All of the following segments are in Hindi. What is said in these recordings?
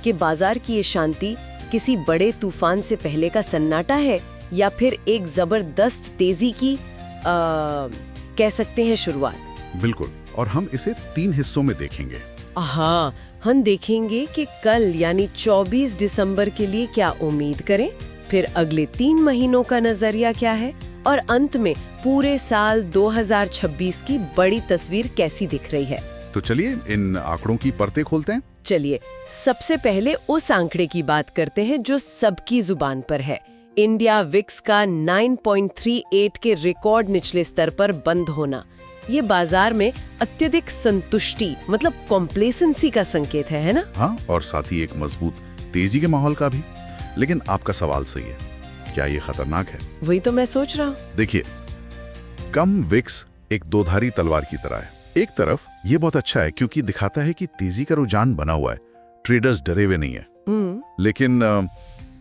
कि बाजार की ये शांति किसी बड़े तूफान से पहले का सन्नाटा है या फिर एक जबरदस्त तेजी की कह सकते हैं शुरुआत। बिल्कुल, और हम इसे 3 हिस्सों में देखेंगे। हाँ, हम देखेंगे कि कल यानी 24 दिसंबर के लिए क्या उम्मीद करें, फिर अगले 3 महीनों का नजरिया क्या है और अंत में पूरे साल 2026 की बड़ी तस्वीर कैसी दिख रही है। तो चलिए इन आंकड़ों की परतें खोलते हैं। चलिए सबसे पहले उस आंकड़े की बात करते हैं जो सबकी जुबान पर है। इंडिया विक्स का 9.38 के रिकॉर्ड निचले स्तर पर बंद होना। ये बाजार में अत्यधिक संतुष्टि मतलब कॉम्प्लेसेंसी का संकेत है ना? हाँ, और साथ ही एक मजबूत तेजी के माहौल का भी। लेकिन आपका सवाल सही है, क्या ये खतरनाक है? वही तो मैं सोच रहा हूँ। देखिए, कम विक्स एक दोधारी तलवार की तरह है। एक तरफ ये बहुत अच्छा है क्योंकि दिखाता है कि तेजी का रुझान बना हुआ है, ट्रेडर्स डरे हुए नहीं है। लेकिन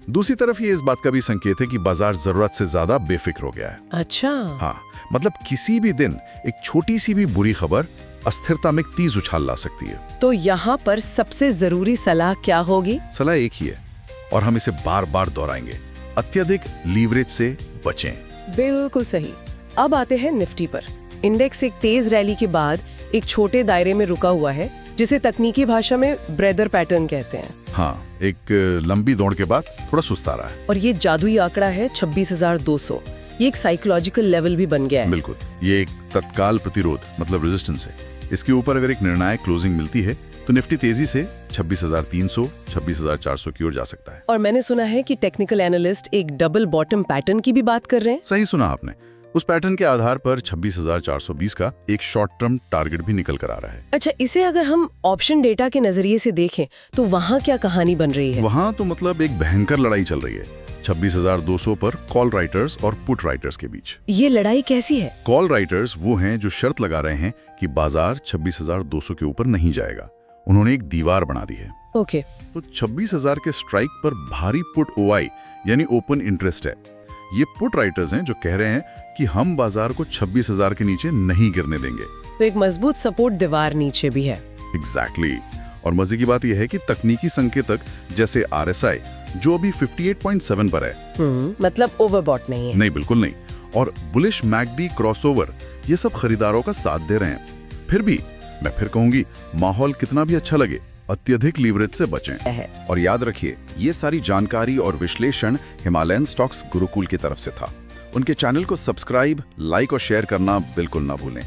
दूसरी तरफ ये इस बात का भी संकेत है कि बाजार जरूरत से ज्यादा बेफिक्र हो गया है। अच्छा। हाँ, मतलब किसी भी दिन एक छोटी सी भी बुरी खबर अस्थिरता में तेज उछाल ला सकती है। तो यहाँ पर सबसे जरूरी सलाह क्या होगी? सलाह एक ही है और हम इसे बार बार दोहराएंगे, अत्यधिक लीवरेज से बचें। बिल्कुल सही। अब आते हैं निफ्टी पर। इंडेक्स एक तेज रैली के बाद एक छोटे दायरे में रुका हुआ है, जिसे तकनीकी भाषा में ब्रेदर पैटर्न कहते हैं। हाँ, एक लंबी दौड़ के बाद थोड़ा सुस्ता रहा है। और ये जादुई आंकड़ा है 26,200। ये एक साइकोलॉजिकल लेवल भी बन गया है। बिल्कुल, ये एक तत्काल प्रतिरोध मतलब रेजिस्टेंस है। इसके ऊपर अगर एक निर्णायक क्लोजिंग मिलती है तो निफ्टी तेजी से 26,300, 26,400 की ओर जा सकता है। और मैंने सुना है कि टेक्निकल एनालिस्ट एक डबल बॉटम पैटर्न की भी बात कर रहे हैं। सही सुना आपने। उस पैटर्न के आधार पर 26,420 का एक शॉर्ट टर्म टारगेट भी निकल कर आ रहा है। अच्छा, इसे अगर हम ऑप्शन डेटा के नजरिए से देखें तो वहाँ क्या कहानी बन रही है? वहाँ तो मतलब एक भयंकर लड़ाई चल रही है 26,200 पर कॉल राइटर्स और पुट राइटर्स के बीच। ये लड़ाई कैसी है? कॉल राइटर्स वो हैं जो शर्त लगा रहे हैं कि बाजार 26,200 के ऊपर नहीं जाएगा। उन्होंने एक दीवार बना दी है। ओके। तो 26,000 के स्ट्राइक पर भारी पुट ओआई यानी ओपन इंटरेस्ट है। ये पुट राइटर्स हैं जो कह रहे हैं कि हम बाजार को 26,000 के नीचे नहीं गिरने देंगे। तो एक मजबूत सपोर्ट दीवार नीचे भी है। एग्जैक्टली। और मजे की बात यह है कि तकनीकी संकेतक जैसे RSI जो अभी 58.7 पर है, मतलब ओवरबॉट नहीं है। नहीं, बिल्कुल नहीं। और बुलिश मैकडी क्रॉसओवर ये सब खरीदारों का साथ दे रहे हैं। फिर भी मैं फिर कहूंगी, माहौल कितना भी अच्छा लगे, अत्यधिक लीवरेज से बचें। और याद रखिए, ये सारी जानकारी और विश्लेषण हिमालयन स्टॉक्स गुरुकुल की तरफ से था। उनके चैनल को सब्सक्राइब, लाइक और शेयर करना बिल्कुल ना भूलें।